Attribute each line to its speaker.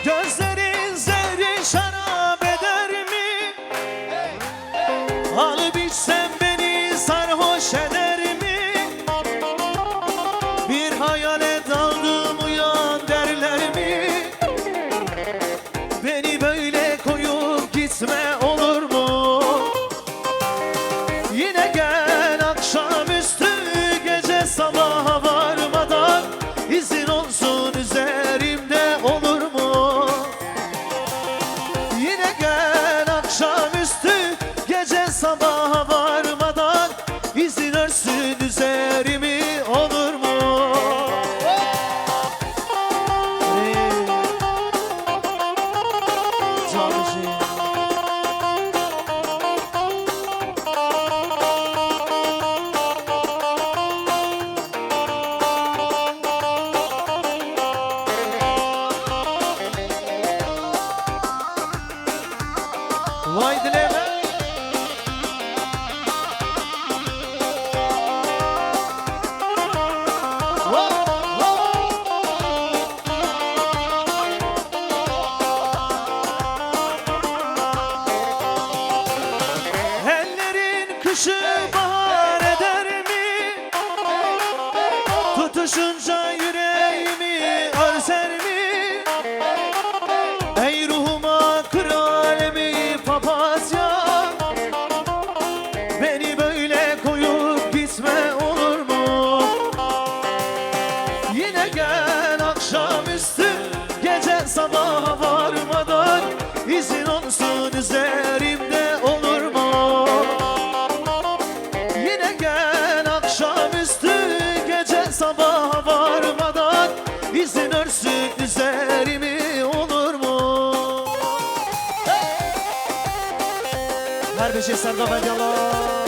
Speaker 1: Gözlerin zerri şarap eder mi? Alıp içsem beni sarhoş eder mi? Bir hayale daldım uyan derler mi? Beni böyle koyup gitme olur mu? Yine gel akşamüstü gece sabaha varmadan izin olsun üzerimde olur mu? Yine gel akşamüstü gece sabaha varmadan izin örsün üzerimi olur mu? Vay dileme. Ellerin kışı bahar eder mi? Tutuşunca yüreğimi örser mi? Ey ruhuma kır alemi papazya, beni böyle koyup gitme olur mu? Yine gel akşamüstü gece sabaha varmadan izin olsun üzerimde olur mu? Yine gel akşamüstü gece sabaha varmadan izin örsün üzerimi olur mu? Her bir şey sende ben yalan.